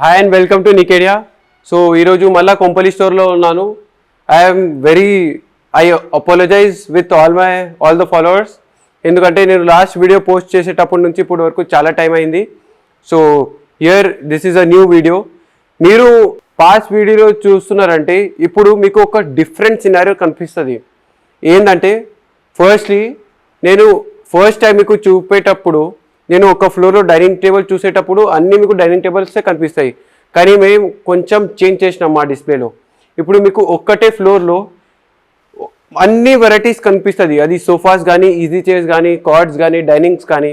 Hi and welcome to నికేడియా. So ఈరోజు మళ్ళీ కొంపల్లి స్టోర్లో ఉన్నాను. I apologise with all the followers, ఎందుకంటే నేను లాస్ట్ వీడియో పోస్ట్ చేసేటప్పటి నుంచి ఇప్పుడు వరకు చాలా టైం అయింది. So this is a new video. మీరు పాస్ట్ వీడియోలో చూస్తున్నారంటే ఇప్పుడు మీకు ఒక డిఫరెంట్ సినారియో కనిపిస్తుంది. ఏంటంటే ఫస్ట్లీ నేను ఫస్ట్ టైం మీకు చూపేటప్పుడు నేను ఒక ఫ్లోర్లో డైనింగ్ టేబుల్ చూసేటప్పుడు అన్నీ మీకు డైనింగ్ టేబుల్సే కనిపిస్తాయి, కానీ మేము కొంచెం చేంజ్ చేసినాం మా డిస్ప్లేలో. ఇప్పుడు మీకు ఒక్కటే ఫ్లోర్లో అన్ని వెరైటీస్ కనిపిస్తుంది. అది సోఫాస్ కానీ, ఈజీ చైర్స్ కానీ, కార్డ్స్ కానీ, డైనింగ్స్ కానీ.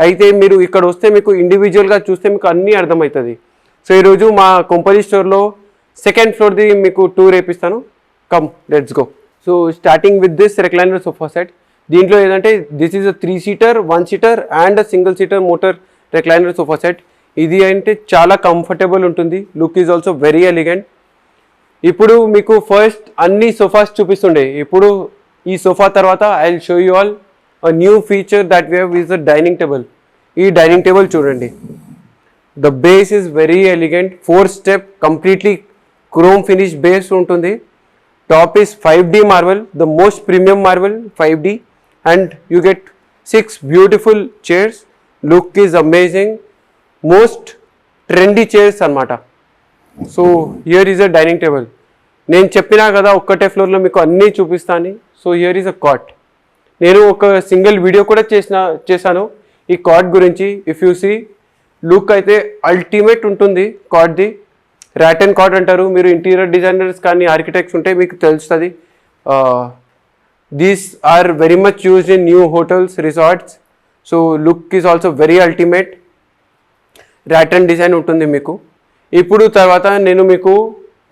అయితే మీరు ఇక్కడ వస్తే మీకు ఇండివిజువల్గా చూస్తే మీకు అన్నీ అర్థమవుతుంది. సో ఈరోజు మా కొంపల్లి స్టోర్లో సెకండ్ ఫ్లోర్ది మీకు టూర్ వేపిస్తాను. Come let's go. So starting with this recliner sofa set. దీంట్లో ఏంటంటే this is a 3-seater, 1-seater and సింగిల్-seater మోటార్ రెక్లైనర్ సోఫా సెట్. ఇది అంటే చాలా కంఫర్టబుల్ ఉంటుంది. Look is also very elegant. ఇప్పుడు మీకు ఫస్ట్ అన్ని సోఫాస్ చూపిస్తుండే, ఇప్పుడు ఈ సోఫా తర్వాత I will show you all a new feature that we have is the dining table. ఈ డైనింగ్ టేబుల్ చూడండి, the base is very elegant. 4-step completely chrome finish base ఉంటుంది. Top is 5D marble, the most premium marble 5D, and you get 6 beautiful chairs. Look is amazing, most trendy chairs anamata. So here is a dining table. నేను చెప్పినా కదా ఒక్కటే ఫ్లోర్లో మీకు అన్నీ చూపిస్తాను. So here is a cot. నేను ఒక సింగిల్ వీడియో కూడా చేశాను ఈ కాట్ గురించి. ఇఫ్ యూ సీ లుక్ అయితే అల్టిమేట్ ఉంటుంది కాట్ది. ర్యాట్ అండ్ కాట్ అంటారు. మీరు ఇంటీరియర్ డిజైనర్స్ కానీ ఆర్కిటెక్ట్స్ ఉంటే మీకు తెలుస్తుంది. These are very much used in new hotels, resorts. So look is also very ultimate. Rattan design ఉంటుంది మీకు. ఇప్పుడు తర్వాత నేను మీకు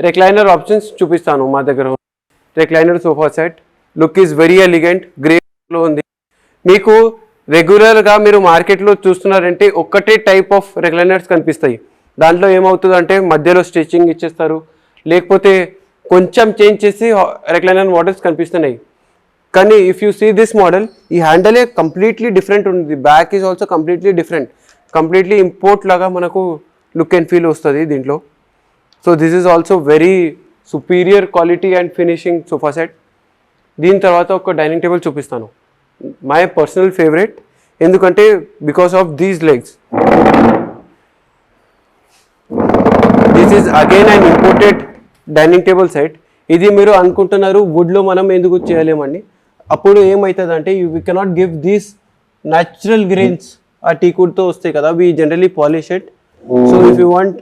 రెక్లైనర్ ఆప్షన్స్ చూపిస్తాను. మా దగ్గర recliner sofa set. Look is very elegant, గ్రేలో ఉంది. మీకు రెగ్యులర్గా మీరు మార్కెట్లో చూస్తున్నారంటే ఒక్కటే టైప్ ఆఫ్ రెక్లైనర్స్ కనిపిస్తాయి. దాంట్లో ఏమవుతుందంటే మధ్యలో స్టిచ్చింగ్ ఇచ్చేస్తారు, లేకపోతే కొంచెం చేంజ్ చేసి రెక్లైనర్ మోడల్స్ కనిపిస్తున్నాయి. కానీ if you see this model, ఈ హ్యాండలే కంప్లీట్లీ డిఫరెంట్ ఉంటుంది. Back is also completely different, completely import లాగా మనకు లుక్ అండ్ ఫీల్ వస్తుంది దీంట్లో. So this is also very superior quality and finishing sofa set. దీని తర్వాత ఒక డైనింగ్ టేబుల్ చూపిస్తాను, మై పర్సనల్ ఫేవరెట్. ఎందుకంటే because of these legs. This is again and imported dining table set. ఇది మీరు అనుకుంటున్నారు వుడ్లో మనం ఎందుకు చేయలేమండి. అప్పుడు ఏమవుతుందంటే we cannot give these natural grains. ఆ టీకుడ్తో వస్తాయి కదా, we generally polish it. So if you want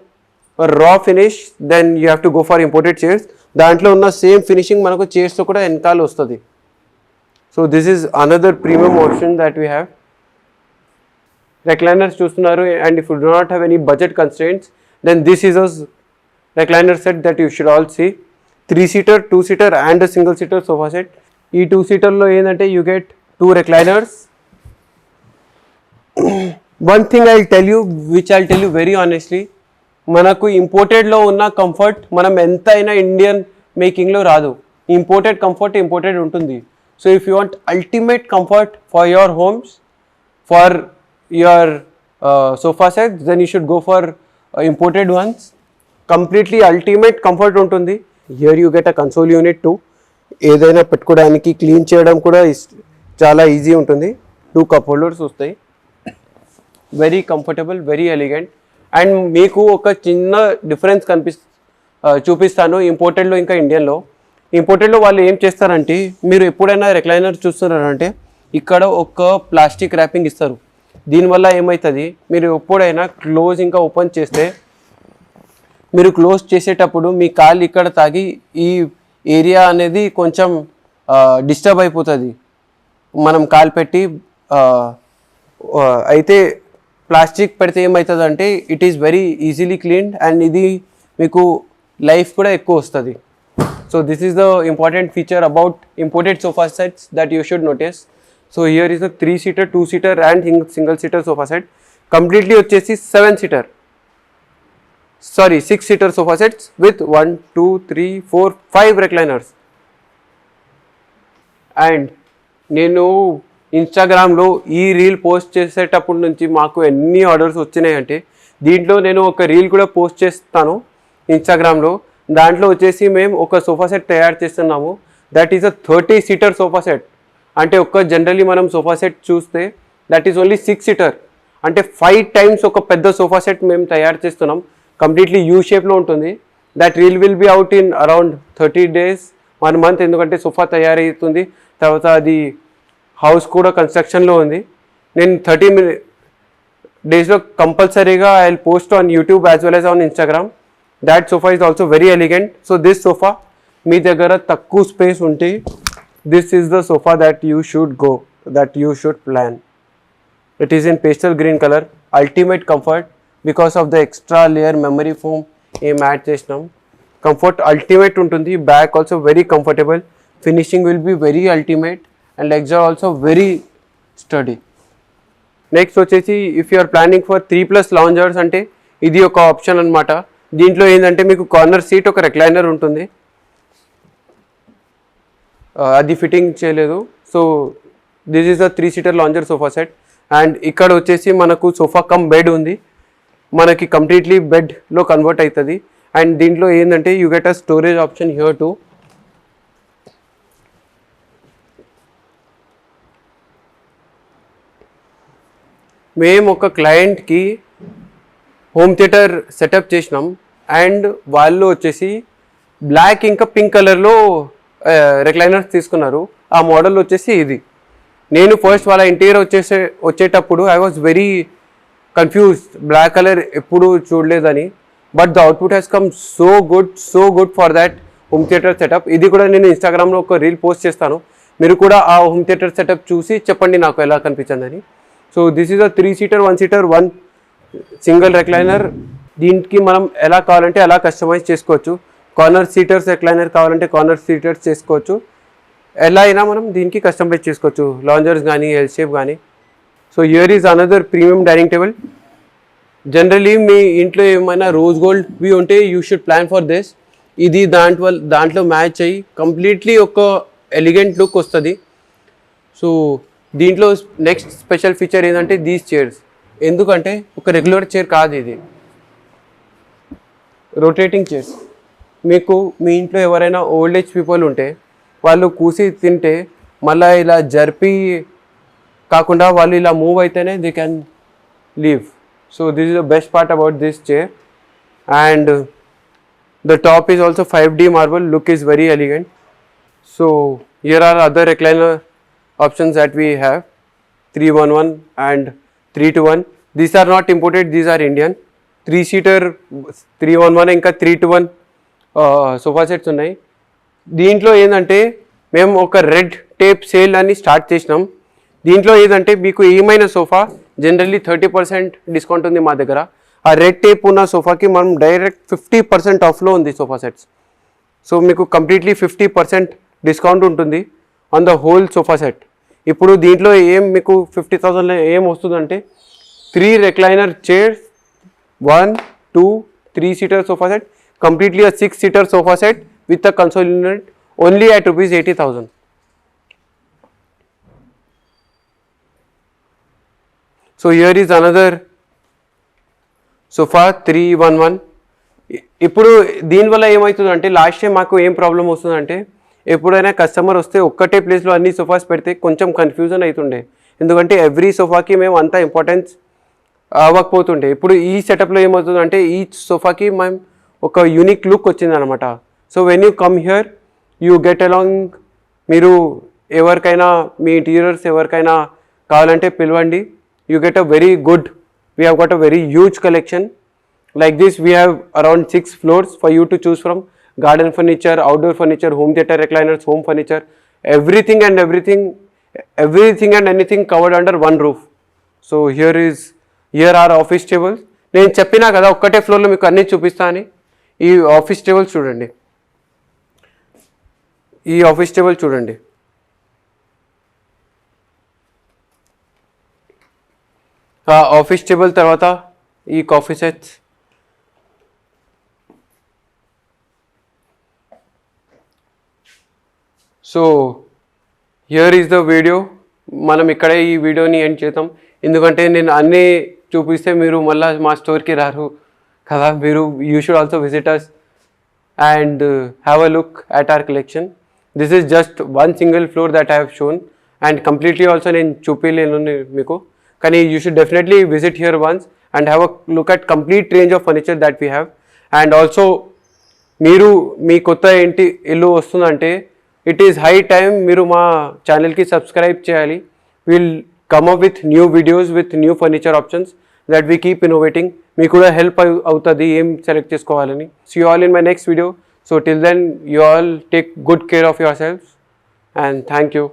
raw finish then you have to go for imported chairs. దాంట్లో ఉన్న సేమ్ ఫినిషింగ్ మనకు చైర్స్తో కూడా వెనకాల వస్తుంది. So this is another premium option that we have. Recliners చూస్తున్నారు, and if you do not have any budget constraints, then this is a recliner set that you should all see. 3-seater, 2-seater and a single-seater sofa set. ఈ 2-seater లో ఏంటంటే you get 2 recliners. One thing I'll tell you, which I'll tell you very honestly, మనకు ఇంపోర్టెడ్లో ఉన్న comfort మనం ఎంత అయినా Indian మేకింగ్లో రాదు. Imported comfort imported ఉంటుంది. So if you want ultimate comfort for your homes, for your sofa sets, then you should go for imported ones. Completely ultimate comfort ఉంటుంది. Here you get a console unit too. ఏదైనా పెట్టుకోవడానికి clean చేయడం కూడా చాలా easy ఉంటుంది. 2 cup holders వస్తాయి. Very comfortable, very elegant. And మీకు ఒక చిన్న డిఫరెన్స్ చూపిస్తాను ఇంపోర్టెడ్లో ఇంకా ఇండియన్లో. ఇంపోర్టెడ్లో వాళ్ళు ఏం చేస్తారంటే, మీరు ఎప్పుడైనా రెక్లైనర్ చూస్తున్నారంటే ఇక్కడ ఒక ప్లాస్టిక్ ర్యాపింగ్ ఇస్తారు. దీనివల్ల ఏమవుతుంది, మీరు ఎప్పుడైనా క్లోజ్ ఇంకా ఓపెన్ చేస్తే, మీరు క్లోజ్ చేసేటప్పుడు మీ కాళ్ళు ఇక్కడ తాగి ఈ ఏరియా అనేది కొంచెం డిస్టర్బ్ అయిపోతుంది మనం కాలు పెట్టి. అయితే ప్లాస్టిక్ పెడితే ఏమవుతుంది అంటే it is very easily cleaned, and ఇది మీకు లైఫ్ కూడా ఎక్కువ వస్తుంది. So this is the important feature about imported sofa sets that you should notice. So here is a 3-seater, 2-seater and సింగిల్-seater సోఫా సెట్. కంప్లీట్లీ వచ్చేసి 6-seater sofa sets with 1, 2, 3, 4, 5 recliners. అండ్ నేను ఇన్స్టాగ్రామ్లో ఈ రీల్ పోస్ట్ చేసేటప్పటి నుంచి మాకు ఎన్ని orders వచ్చినాయి అంటే దీంట్లో నేను ఒక రీల్ కూడా పోస్ట్ చేస్తాను ఇన్స్టాగ్రామ్లో. దాంట్లో వచ్చేసి మేము ఒక సోఫా సెట్ తయారు చేస్తున్నాము. That is a 30 seater sofa set. అంటే జనరల్లీ మనం సోఫా సెట్ చూస్తే దట్ ఈస్ ఓన్లీ 6 సీటర్. అంటే 5 టైమ్స్ ఒక పెద్ద సోఫా సెట్ మేము తయారు చేస్తున్నాం. కంప్లీట్లీ యూ షేప్లో ఉంటుంది. That reel will be out in around 30 days, 1 month. ఎందుకంటే సోఫా తయారవుతుంది, తర్వాత అది హౌస్ కూడా కన్స్ట్రక్షన్లో ఉంది. నేను 30 daysలో కంపల్సరీగా I will post on YouTube as well as on Instagram. That sofa is also very elegant. So this sofa మీ దగ్గర తక్కువ స్పేస్ ఉంటే this is the sofa that you should go, that you should plan. It is in pastel green color. Ultimate comfort because of the extra layer memory foam ఏం add చేసినాం. Comfort ultimate ఉంటుంది. Back also very comfortable. Finishing will be very ultimate and legs are also very sturdy. Next వచ్చేసి if you are planning for 3+ loungers అంటే ఇది ఒక option అనమాట. దీంట్లో ఏంటంటే మీకు కార్నర్ సీట్ ఒక రెక్లైనర్ ఉంటుంది, అది ఫిట్టింగ్ చేయలేదు. So this is a 3 seater lounger sofa set. And ఇక్కడ వచ్చేసి మనకు సోఫా కమ్ బెడ్ ఉంది, మనకి కంప్లీట్లీ బెడ్లో కన్వర్ట్ అవుతుంది. అండ్ దీంట్లో ఏంటంటే you get a storage option here to. మేము ఒక క్లయింట్కి హోమ్ థియేటర్ సెటప్ చేసినాం అండ్ వాళ్ళు వచ్చేసి బ్లాక్ ఇంకా పింక్ కలర్లో రెక్లైనర్స్ తీసుకున్నారు. ఆ మోడల్ వచ్చేసి ఇది. నేను ఫస్ట్ వాళ్ళ ఇంటీరియర్ వచ్చేటప్పుడు I was very confused, black colour ఎప్పుడు చూడలేదని. But the output has come so good for that home theatre setup. ఇది కూడా నేను ఇన్స్టాగ్రామ్లో ఒక రీల్ పోస్ట్ చేస్తాను, మీరు కూడా ఆ హోమ్ థియేటర్ సెటప్ చూసి చెప్పండి నాకు ఎలా కనిపించిందని. So this is a 3 seater 1 seater 1 single recliner. దీనికి మనం ఎలా కావాలంటే అలా కస్టమైజ్ చేసుకోవచ్చు. కార్నర్ సీటర్స్ రెక్లైనర్ కావాలంటే కార్నర్ సీటర్స్ చేసుకోవచ్చు, ఎలా అయినా మనం దీనికి కస్టమైజ్ చేసుకోవచ్చు, లాంజర్స్ కానీ ఎల్ షేప్ కానీ. So here is another premium dining table. Generally మీ ఇంట్లో ఏమైనా రోజ్ గోల్డ్వి ఉంటే you should plan for this. ఇది దాంట్లో మ్యాచ్ అయ్యి కంప్లీట్లీ ఒక ఎలిగెంట్ లుక్ వస్తుంది. సో దీంట్లో నెక్స్ట్ స్పెషల్ ఫీచర్ ఏంటంటే దీస్ చైర్స్. ఎందుకంటే ఒక రెగ్యులర్ చైర్ కాదు, ఇది రొటేటింగ్ చైర్స్. మీకు మీ ఇంట్లో ఎవరైనా ఓల్డ్ ఏజ్ పీపుల్ ఉంటే వాళ్ళు కూసి తింటే మళ్ళీ ఇలా జరిపి కాకుండా వాళ్ళు ఇలా మూవ్ అయితేనే they can leave. So this is the best part about this chair. And the top is also 5D marble. Look is very elegant. So here are other recliner options that we have, 311 and 321. These are not imported, these are Indian. 3 seater 311 ఇంకా 321 sofa sets ఉన్నాయి. దీంట్లో ఏంటంటే మేము ఒక red tape sale అని start చేసినాం. దీంట్లో ఏంటంటే మీకు ఏమైనా సోఫా జనరల్లీ 30% డిస్కౌంట్ ఉంది మా దగ్గర. ఆ రెడ్ టేప్ ఉన్న సోఫాకి మనం డైరెక్ట్ 50% ఆఫ్లో ఉంది సోఫా సెట్స్. సో మీకు కంప్లీట్లీ 50% డిస్కౌంట్ ఉంటుంది on the whole sofa set. ఇప్పుడు దీంట్లో మీకు 50,000లో ఏం వస్తుందంటే 3 recliner chairs, 1, 2, 3 seater sofa set, completely a 6 seater sofa set with a console unit only at rupees 80,000. So here is another sofa 311. ఇప్పుడు దీనివల్ల ఏమవుతుందంటే లాస్ట్ టైం మాకు ఏం ప్రాబ్లం వస్తుందంటే ఎప్పుడైనా కస్టమర్ వస్తే ఒక్కటే ప్లేస్లో అన్ని సోఫాస్ పెడితే కొంచెం కన్ఫ్యూజన్ అవుతుండే, ఎందుకంటే ఎవ్రీ సోఫాకి మేము అంత ఇంపార్టెన్స్ అవ్వకపోతుండే. ఇప్పుడు ఈ సెటప్లో ఏమవుతుందంటే ఈ సోఫాకి మేము ఒక యూనిక్ లుక్ వచ్చింది అనమాట. So when you come here you get along, మీరు ఎవరికైనా మీ ఇంటీరియర్స్ ఎవరికైనా కావాలంటే పిలవండి. You get a very good, we have got a very huge collection. Like this, we have around 6 floors for you to choose from. Garden furniture, outdoor furniture, home theater recliners, home furniture, everything and anything covered under one roof. So here are office tables. నేను చెప్పినా కదా ఒక్కటే ఫ్లోర్లో మీకు అన్నీ చూపిస్తా అని. ఈ ఆఫీస్ టేబుల్ చూడండి, ఈ ఆఫీస్ టేబుల్ చూడండి. ఆఫీస్ టేబుల్ తర్వాత ఈ coffee sets. So here is the video. మనం ఇక్కడే ఈ వీడియోని ఎండ్ చేద్దాం, ఎందుకంటే నేను అన్నీ చూపిస్తే మీరు మళ్ళీ మా స్టోర్కి రారు కదా. మీరు you should also visit us and have a look at our collection. This is just one single floor that I have shown and completely also నేను చూపిలేను మీకు, కానీ you should definitely visit here once and have a look at complete range of furniture that we have. And also మీరు మీ కొత్త ఇంటి ఇల్లు వస్తుందంటే it is high time మీరు మా ఛానల్కి సబ్స్క్రైబ్ చేయాలి. Will come up with new videos with new furniture options that we keep innovating. మీకు కూడా హెల్ప్ అవుతుంది ఏం సెలెక్ట్ చేసుకోవాలని. See you all in my next video. So till then, you all take good care of yourselves and thank you.